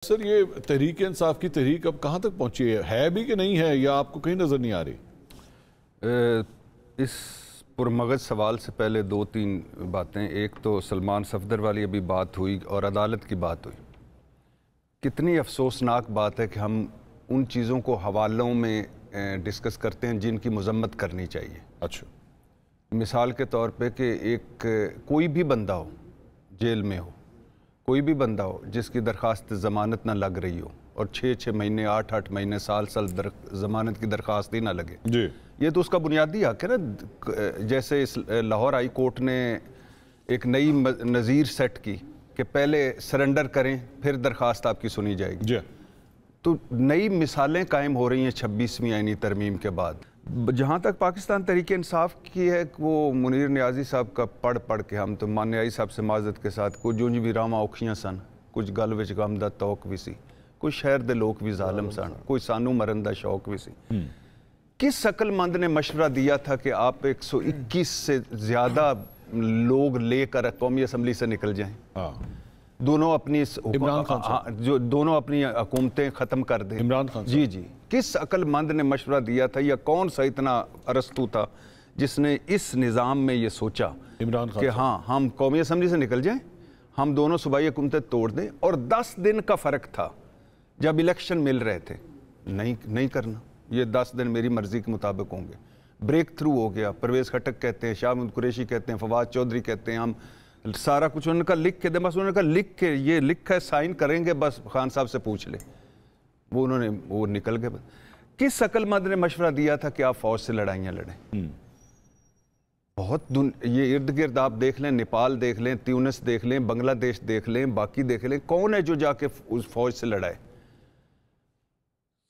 سر یہ تحریک انصاف کی تحریک اب کہاں تک پہنچی ہے بھی کہ نہیں ہے یا آپ کو کہیں نظر نہیں آ رہی؟ اس پرمغز سوال سے پہلے دو تین باتیں. ایک تو سلمان صفدر والی ابھی بات ہوئی اور عدالت کی بات ہوئی. کتنی افسوسناک بات ہے کہ ہم ان چیزوں کو حوالوں میں ڈسکس کرتے ہیں جن کی مذمت کرنی چاہیے. اچھا مثال کے طور پہ کہ ایک کوئی بھی بندہ ہو جیل میں ہو, کوئی بھی بندہ ہو جس کی درخواست ضمانت نہ لگ رہی ہو اور 6 مہینے 8 مہینے سال ضمانت کی درخواست ہی نہ لگے, جی یہ تو اس کا بنیادی حق ہے نا. جیسے لاہور ہائی کورٹ نے ایک نئی نظیر سیٹ کی کہ پہلے سرنڈر کریں پھر درخواست آپ کی سنی جائے گی. جی تو نئی مثالیں قائم ہو رہی ہیں 26ویں آئینی ترمیم کے بعد. جہاں تک پاکستان تحریک انصاف کی ہے, وہ منیر نیازی صاحب کا پڑھ کے ہم تو مان نیازی صاحب سے معذرت کے ساتھ کچھ جونج بھی راما اوکھیاں سن, کچھ گل وچ غم دا توق بھی سی, کوئی شہر دے لوگ بھی ظالم سن, کوئی سانو مرن دا شوق بھی سی. کس عقل مند نے مشورہ دیا تھا کہ آپ 121 سے زیادہ لوگ لے کر قومی اسمبلی سے نکل جائیں, دونوں اپنی دونوں اپنی حکومتیں ختم کر دیں؟ عمران خان جی جی, کس عقل مند نے مشورہ دیا تھا یا کون سا اتنا ارسطو تھا جس نے اس نظام میں یہ سوچا کہ ہاں ہم قومی اسمبلی سے نکل جائیں, ہم دونوں صوبائی حکومتیں توڑ دیں, اور 10 دن کا فرق تھا جب الیکشن مل رہے تھے. نہیں کرنا, یہ 10 دن میری مرضی کے مطابق ہوں گے. بریک تھرو ہو گیا. پرویز خٹک کہتے ہیں, شاہ محمود قریشی کہتے ہیں, فواد چودھری کہتے ہیں, ہم سارا کچھ انہوں نے کہا لکھ کے دیں, بس انہوں نے کہا لکھ کے, یہ لکھا ہے سائن کریں گے, بس خان صاحب سے پوچھ لیں. وہ نکل گئے. کس عقل مند نے مشورہ دیا تھا کہ آپ فوج سے لڑائیاں لڑیں؟ بہت یہ ارد گرد آپ دیکھ لیں, نیپال دیکھ لیں, تیونس دیکھ لیں, بنگلہ دیش دیکھ لیں, باقی دیکھ لیں, کون ہے جو جا کے اس فوج سے لڑائے؟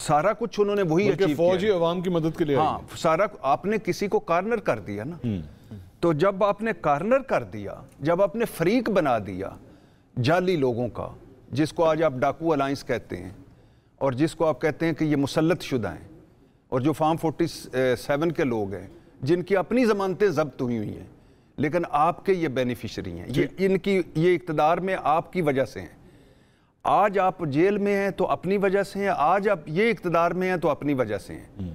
سارا کچھ انہوں نے وہی اچیو کیا. فوج ہی عوام کی مدد کے لیے. ہاں, سارا آپ نے کسی کو کارنر کر دیا نا. تو جب آپ نے کارنر کر دیا, جب آپ نے فریق بنا دیا جعلی لوگوں کا, جس کو آج آپ ڈاکو الائنس کہتے ہیں اور جس کو آپ کہتے ہیں کہ یہ مسلط شدہ ہیں, اور جو فارم 47 کے لوگ ہیں جن کی اپنی ضمانتیں ضبط ہوئی ہیں لیکن آپ کے یہ بینیفیشری ہیں, یہ اقتدار میں آپ کی وجہ سے ہیں. آج آپ جیل میں ہیں تو اپنی وجہ سے ہیں, آج آپ یہ اقتدار میں ہیں تو اپنی وجہ سے ہیں,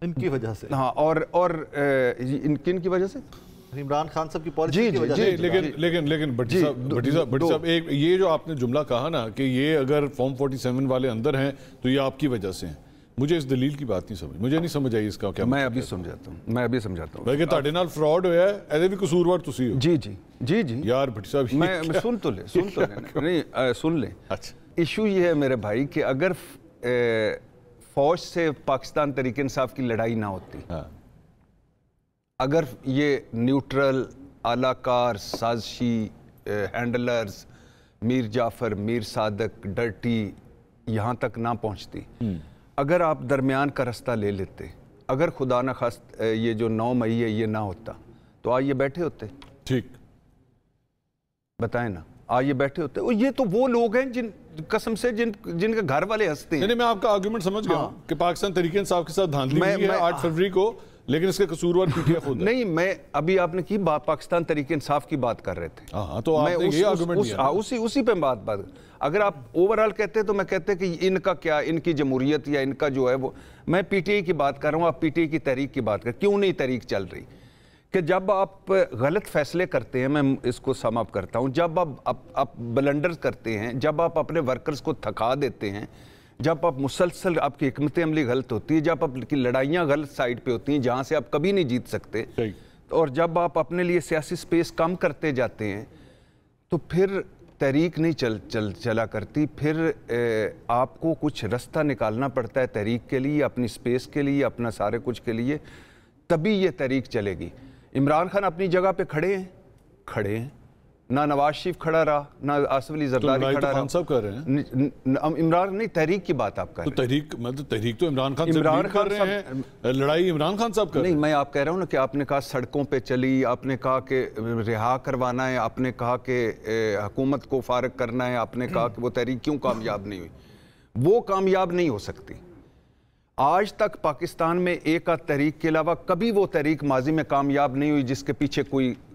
ان کی وجہ سے. ہاں, اور کن کی وجہ سے؟ عمران خان صاحب کی پالیسی کی وجہ سے. لیکن بھٹی صاحب ایک یہ جو آپ نے جملہ کہا نا کہ یہ اگر فارم 47 والے اندر ہیں تو یہ آپ کی وجہ سے ہیں, مجھے اس دلیل کی بات نہیں سمجھ, مجھے نہیں سمجھ آئی اس کا کیا. میں ابھی سمجھاتا ہوں بلکہ تاڑے نال فراڈ ہویا ہے, ایسے بھی قصوروار تسی ہو. جی یار بھٹی صاحب میں سن تو لیں نہیں سن لیں. ایشو یہ ہے میرے بھائی کہ اگر فوج سے پاکستان تحریک انصاف کی لڑائی نہ ہوتی, اگر یہ نیوٹرل اعلی کار سازشی ہینڈلرز میر جعفر, میر صادق, ڈرٹی یہاں تک نہ پہنچتی, اگر آپ درمیان کا رستہ لے لیتے, اگر خدا نہ خواست یہ جو 9 مئی ہے یہ نہ ہوتا تو آج یہ بیٹھے ہوتے. ٹھیک بتائیں نا, آج یہ بیٹھے ہوتے. اور یہ تو وہ لوگ ہیں جن قسم سے جن کے گھر والے ہنستے ہیں. میں آپ کا آرگومنٹ سمجھ گیا کہ پاکستان تحریک انصاف کے ساتھ دھاندلی ہوئی ہے 8 فروری کو, لیکن اس کے قصوروار پی ٹی آئی خود ہے. نہیں, میں ابھی آپ نے کی پاکستان تحریک انصاف کی بات کر رہے تھے. ہاں, تو آپ نے یہ آرگومنٹ دیا. اسی پہ بات اگر آپ اوورال کہتے تو میں کہتے کہ ان کا کیا, ان کی جمہوریت یا ان کا جو ہے وہ, میں پی ٹی آئی کی بات کر رہا ہوں, آپ پی ٹی آئی کی تحریک کی بات کر. کیوں نہیں تحریک چل رہی؟ کہ جب آپ غلط فیصلے کرتے ہیں, میں اس کو سم اپ کرتا ہوں, جب آپ بلنڈرز کرتے ہیں, جب آپ اپنے ورکرز کو تھکا دیتے ہیں, جب آپ مسلسل آپ کی حکمت عملی غلط ہوتی ہے, جب آپ کی لڑائیاں غلط سائڈ پہ ہوتی ہیں جہاں سے آپ کبھی نہیں جیت سکتے, اور جب آپ اپنے لیے سیاسی سپیس کم کرتے جاتے ہیں, تو پھر تحریک نہیں چلا کرتی. پھر آپ کو کچھ رستہ نکالنا پڑتا ہے تحریک کے لیے, اپنی سپیس کے لیے, اپنا سارے کچھ کے لیے, تبھی یہ تحریک چلے گی. عمران خان اپنی جگہ پہ کھڑے ہیں, نہ نواز شریف کھڑا رہا, نہ آصف علی زرداری کھڑا رہا. خان صاحب کر رہے ہیں عمران نہیں, تحریک کی بات آپ کر رہے ہیں. تحریک تو عمران خان صاحب کر رہے ہیں, لڑائی عمران خان صاحب کر رہے ہیں. نہیں, میں آپ کہہ رہا ہوں نا کہ آپ نے کہا سڑکوں پہ چلی, آپ نے کہا کہ رہا کروانا ہے, آپ نے کہا کہ حکومت کو فارغ کرنا ہے, آپ نے کہا کہ وہ تحریک کیوں کامیاب نہیں ہوئی. وہ کامیاب نہیں ہو سکتی. آج تک پاکستان میں ایک آدھ تحریک کے علاوہ کبھی وہ تحریک ماضی میں کامیاب نہیں ہوئی جس کے پیچھے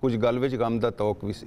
ਕੁਝ ਗਲ ਵਿੱਚ ਗਮ ਦਾ ਤੌਕ ਵੀ ਸੀ,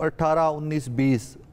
18, 19,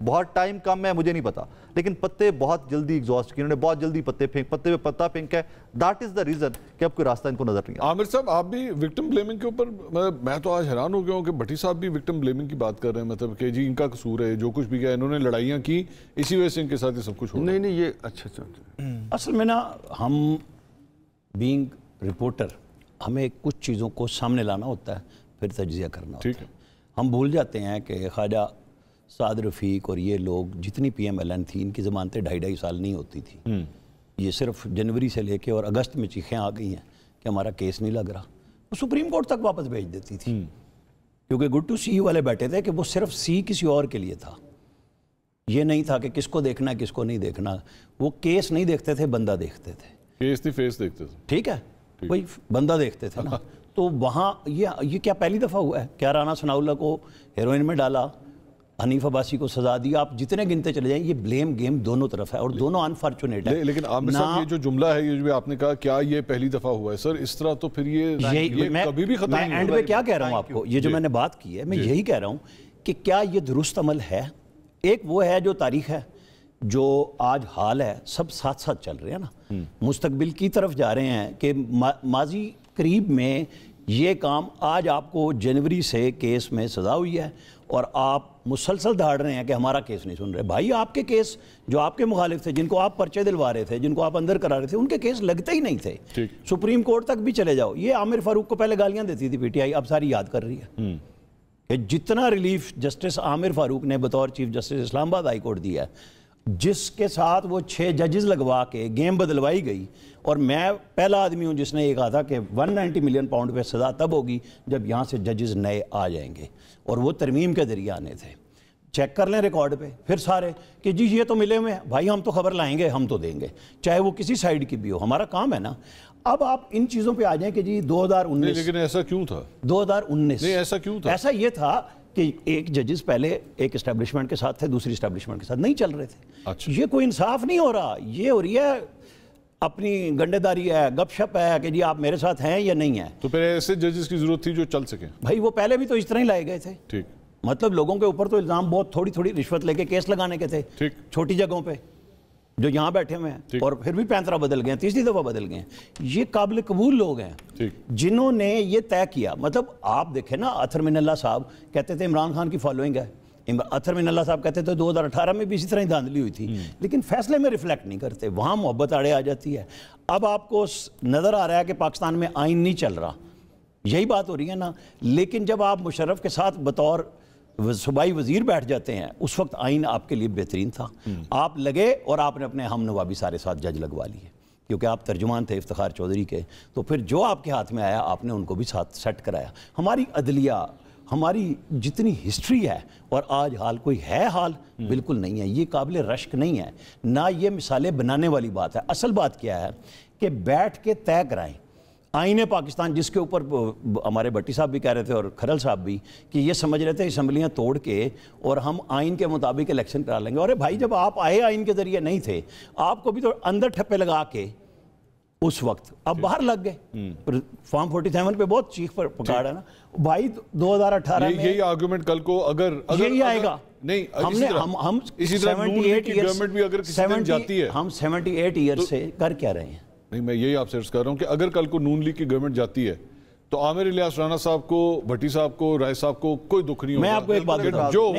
بہت ٹائم کم ہے مجھے نہیں پتا, لیکن پتے بہت جلدی ایگزاسٹ کیے, انہوں نے بہت جلدی پتے پہ پتا پھینکا ہے. دیٹ از دا ریزن کہ اب کوئی راستہ ان کو نظر نہیں آتا. عامر صاحب آپ بھی وکٹم بلیمنگ کے اوپر, میں تو آج حیران ہو گیا ہوں کہ بھٹی صاحب بھی وکٹم بلیمنگ کی بات کر رہے ہیں, مطلب کہ جی ان کا قصور ہے, جو کچھ بھی کیا انہوں نے لڑائیاں کی اسی وجہ سے ان کے ساتھ یہ سب کچھ ہو. نہیں یہ اچھا اصل میں نا ہم بینگ رپورٹر ہمیں کچھ چیزوں کو سامنے لانا ہوتا ہے, پھر تجزیہ کرنا ہوتا ہے. ہم بھول جاتے ہیں کہ خواجہ سعد رفیق اور یہ لوگ جتنی پی ایم ایل این تھی ان کی ضمانتیں 2.5 سال نہیں ہوتی تھی. یہ صرف جنوری سے لے کے اور اگست میں چیخیں آ گئی ہیں کہ ہمارا کیس نہیں لگ رہا, وہ سپریم کورٹ تک واپس بھیج دیتی تھی, کیونکہ گڈ ٹو سی والے بیٹھے تھے کہ وہ صرف سی کسی اور کے لیے تھا. یہ نہیں تھا کہ کس کو دیکھنا ہے کس کو نہیں دیکھنا, وہ کیس نہیں دیکھتے تھے, بندہ دیکھتے تھے. کیس نہیں فیس دیکھتے تھے, ٹھیک ہے, وہی بندہ دیکھتے تھے نا. تو وہاں یہ کیا پہلی دفعہ ہوا ہے؟ کیا رانا ثناءاللہ کو ہیروئن میں ڈالا, حنیف عباسی کو سزا دی, آپ جتنے گنتے چلے جائیں, یہ بلیم گیم دونوں طرف ہے اور دونوں انفارچونیٹ ہے. لیکن عامر صاحب یہ جو جملہ ہے یہ جو آپ نے کہا کیا یہ پہلی دفعہ ہوا ہے, سر اس طرح تو پھر یہ کبھی بھی ختم نہیں ہوا. میں اینڈ پہ کیا کہہ رہا ہوں آپ کو, یہ جو میں نے بات کی ہے میں یہی کہہ رہا ہوں کہ کیا یہ درست عمل ہے. ایک وہ ہے جو تاریخ ہے, جو آج حال ہے, سب ساتھ ساتھ چل رہے ہیں نا, مستقبل کی طرف جا رہے ہیں کہ ماضی قریب میں یہ کام, آج آپ کو جنوری سے کیس میں سزا ہوئی ہے اور آپ مسلسل دھاڑ رہے ہیں کہ ہمارا کیس نہیں سن رہے. بھائی آپ کے کیس جو آپ کے مخالف تھے, جن کو آپ پرچے دلوا رہے تھے, جن کو آپ اندر کرا رہے تھے, ان کے کیس لگتے ہی نہیں تھے. سپریم کورٹ تک بھی چلے جاؤ. یہ عامر فاروق کو پہلے گالیاں دیتی تھی پی ٹی آئی, اب ساری یاد کر رہی ہے کہ جتنا ریلیف جسٹس عامر فاروق نے بطور چیف جسٹس اسلام آباد ہائی کورٹ دیا ہے, جس کے ساتھ وہ 6 ججز لگوا کے گیم بدلوائی گئی, اور میں پہلا آدمی ہوں جس نے یہ کہا تھا کہ 190 ملین پاؤنڈ پہ سزا تب ہوگی جب یہاں سے ججز نئے آ جائیں گے, اور وہ ترمیم کے ذریعے آنے تھے. چیک کر لیں ریکارڈ پہ پھر سارے کہ جی یہ تو ملے ہوئے ہیں, بھائی ہم تو خبر لائیں گے, ہم تو دیں گے, چاہے وہ کسی سائیڈ کی بھی ہو, ہمارا کام ہے نا. اب آپ ان چیزوں پہ آ جائیں کہ جی 2019, لیکن ایسا کیوں تھا 2019, ایسا کیوں تھا؟ ایسا یہ تھا کہ ایک ججز پہلے ایک اسٹیبلشمنٹ کے ساتھ تھے, دوسری اسٹیبلشمنٹ کے ساتھ نہیں چل رہے تھے. یہ کوئی انصاف نہیں ہو رہا, یہ ہو رہی ہے اپنی گنڈے داری ہے, گپ شپ ہے کہ جی آپ میرے ساتھ ہیں یا نہیں ہیں. تو پھر ایسے ججز کی ضرورت تھی جو چل سکیں. بھائی وہ پہلے بھی تو اس طرح ہی لائے گئے تھے. ٹھیک, مطلب لوگوں کے اوپر تو الزام بہت تھوڑی تھوڑی رشوت لے کے کیس لگانے کے تھے, چھوٹی جگہوں پہ جو یہاں بیٹھے ہوئے ہیں, اور پھر بھی 35 بدل گئے ہیں, تیسری دفعہ بدل گئے ہیں. یہ قابل قبول لوگ ہیں جنہوں نے یہ طے کیا. مطلب آپ دیکھیں نا, اطہر من اللہ صاحب کہتے تھے عمران خان کی فالوئنگ ہے, اطہر من اللہ صاحب کہتے تھے 2018 میں بھی اسی طرح ہی دھاندلی ہوئی تھی, لیکن فیصلے میں ریفلیکٹ نہیں کرتے, وہاں محبت آڑے آ جاتی ہے. اب آپ کو نظر آ رہا ہے کہ پاکستان میں آئین نہیں چل رہا, یہی بات ہو رہی ہے نا. لیکن جب آپ مشرف کے ساتھ بطور صوبائی وزیر بیٹھ جاتے ہیں, اس وقت آئین آپ کے لیے بہترین تھا. آپ لگے اور آپ نے اپنے ہم نوا بھی سارے ساتھ جج لگوا لیے, کیونکہ آپ ترجمان تھے افتخار چودھری کے, تو پھر جو آپ کے ہاتھ میں آیا آپ نے ان کو بھی ساتھ سیٹ کرایا. ہماری عدلیہ, ہماری جتنی ہسٹری ہے, اور آج حال کوئی ہے حال بالکل نہیں ہے. یہ قابل رشک نہیں ہے, نہ یہ مثالیں بنانے والی بات ہے. اصل بات کیا ہے کہ بیٹھ کے طے کرائیں آئین پاکستان, جس کے اوپر ہمارے بھٹی صاحب بھی کہہ رہے تھے اور کھرل صاحب بھی کہ یہ سمجھ رہے تھے اسمبلیاں توڑ کے اور ہم آئین کے مطابق الیکشن کرا لیں گے. اور بھائی جب آپ آئے آئین کے ذریعے نہیں تھے, آپ کو بھی تو اندر ٹھپے لگا کے اس وقت اب باہر لگ گئے. فارم 47 پہ بہت چیخ پر پکاڑ ہے نا بھائی. 2018 میں یہی آرگومنٹ کل کو اگر یہی آئے گا. نہیں, ہم نے ہم اسی طرح نون لیگ کی گورنمنٹ بھی اگر کسی دن جاتی ہے, ہم 78 ایئر سے کر کیا رہے ہیں. نہیں, میں یہی آپ سے عرض کر رہا ہوں کہ اگر کل کو نون لیگ کی گورنمنٹ جاتی ہے تو عامر الیاس رانا صاحب کو, بھٹی صاحب کو, رائے صاحب کو کوئی دکھ نہیں ہوگا. میں آپ کو ایک بات بتاؤں, جو